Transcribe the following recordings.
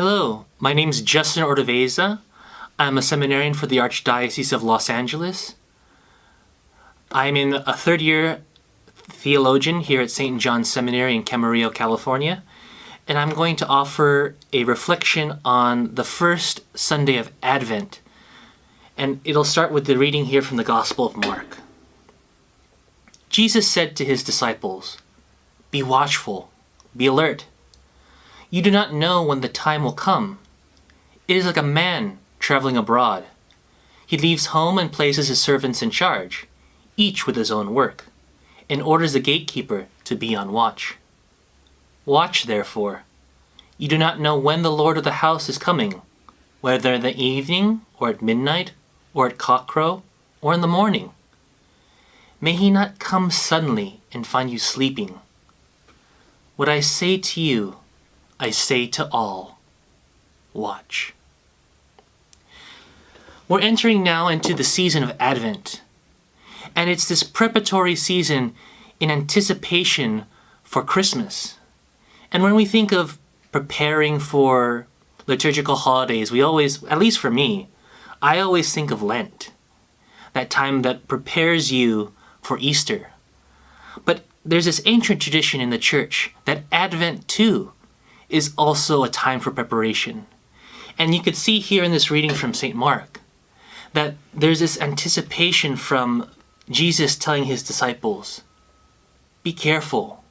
Hello, my name is Justin Ordoveza. I'm a seminarian for the Archdiocese of Los Angeles. I'm in a third-year theologian here at St. John's Seminary in Camarillo, California, and I'm going to offer a reflection on the first Sunday of Advent, and it'll start with the reading here from the Gospel of Mark. Jesus said to his disciples, "Be watchful, be alert. You do not know when the time will come. It is like a man traveling abroad. He leaves home and places his servants in charge, each with his own work, and orders the gatekeeper to be on watch. Watch, therefore. You do not know when the Lord of the house is coming, whether in the evening, or at midnight, or at cockcrow, or in the morning. May he not come suddenly and find you sleeping. What I say to you, I say to all, watch." We're entering now into the season of Advent, and it's this preparatory season in anticipation for Christmas. And when we think of preparing for liturgical holidays, we always, at least for me, I always think of Lent, that time that prepares you for Easter. But there's this ancient tradition in the church that Advent too is also a time for preparation. And you could see here in this reading from St. Mark that there's this anticipation from Jesus telling his disciples, be careful,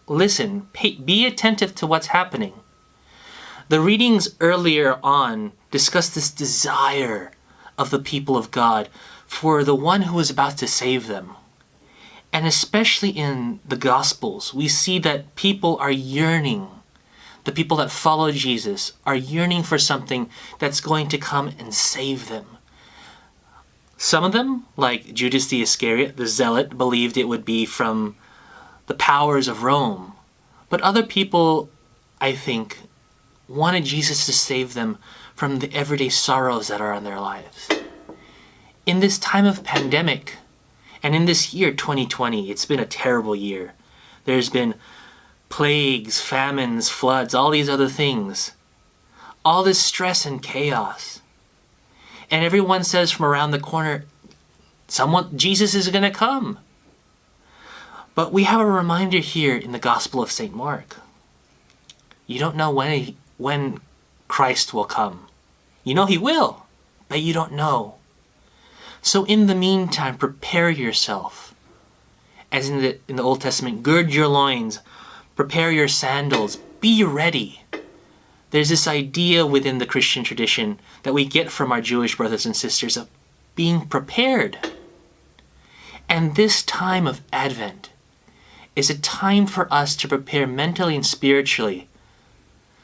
listen, be attentive to what's happening. The readings earlier on discuss this desire of the people of God for the one who is about to save them. And especially in the Gospels, we see that people are yearning. The people that follow Jesus are yearning for something that's going to come and save them. Some of them, like Judas the Iscariot, the zealot, believed it would be from the powers of Rome. But other people, I think, wanted Jesus to save them from the everyday sorrows that are in their lives. In this time of pandemic, and in this year 2020, it's been a terrible year. There's been plagues, famines, floods, all these other things. All this stress and chaos. And everyone says from around the corner, Jesus is going to come. But we have a reminder here in the Gospel of St. Mark. You don't know when Christ will come. You know he will, but you don't know. So in the meantime, prepare yourself. As in the Old Testament, gird your loins, prepare your sandals, be ready. There's this idea within the Christian tradition that we get from our Jewish brothers and sisters of being prepared. And this time of Advent is a time for us to prepare mentally and spiritually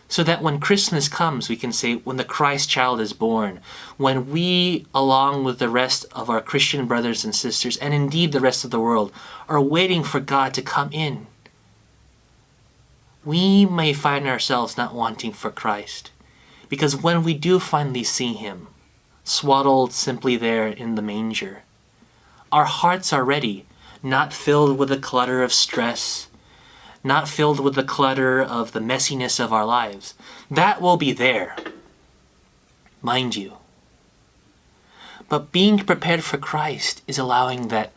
so that when Christmas comes, we can say, when the Christ child is born, when we, along with the rest of our Christian brothers and sisters, and indeed the rest of the world, are waiting for God to come in, we may find ourselves not wanting for Christ. Because when we do finally see him, swaddled simply there in the manger, our hearts are ready, not filled with the clutter of stress, not filled with the clutter of the messiness of our lives. That will be there, mind you. But being prepared for Christ is allowing that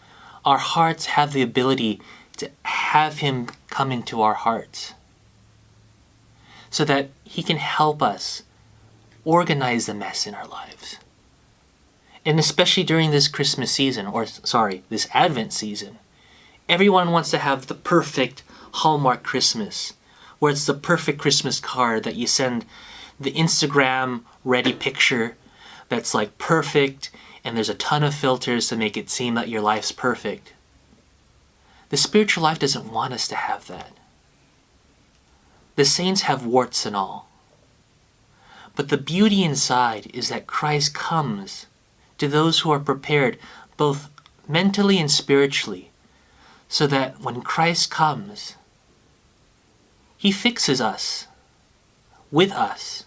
our hearts have the ability to have him come into our hearts, so that he can help us organize the mess in our lives. And especially during this Christmas season, this Advent season, everyone wants to have the perfect Hallmark Christmas, where it's the perfect Christmas card that you send the Instagram ready picture that's like perfect, and there's a ton of filters to make it seem that your life's perfect. The spiritual life doesn't want us to have that. The saints have warts and all. But the beauty inside is that Christ comes to those who are prepared both mentally and spiritually, so that when Christ comes, he fixes us with us.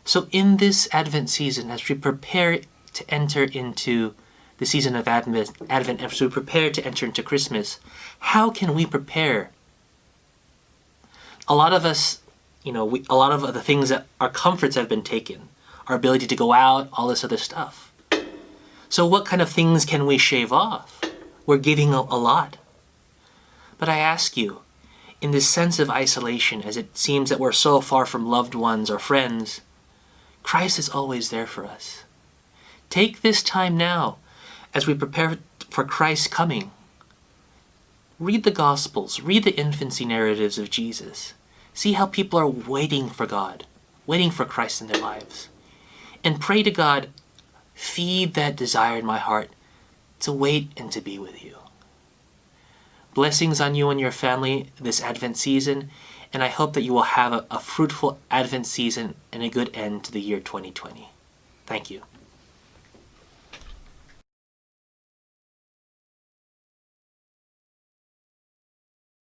So in this Advent season, as we prepare to enter into the season of Advent, as we prepare to enter into Christmas, how can we prepare? A lot of us A lot of the things that our comforts have been taken, our ability to go out, all this other stuff. So what kind of things can we shave off? We're giving a lot. But I ask you, in this sense of isolation, as it seems that we're so far from loved ones or friends, Christ is always there for us. Take this time now, as we prepare for Christ's coming. Read the Gospels, read the infancy narratives of Jesus. See how people are waiting for God, waiting for Christ in their lives. And pray to God, feed that desire in my heart to wait and to be with you. Blessings on you and your family this Advent season, and I hope that you will have a fruitful Advent season and a good end to the year 2020. Thank you.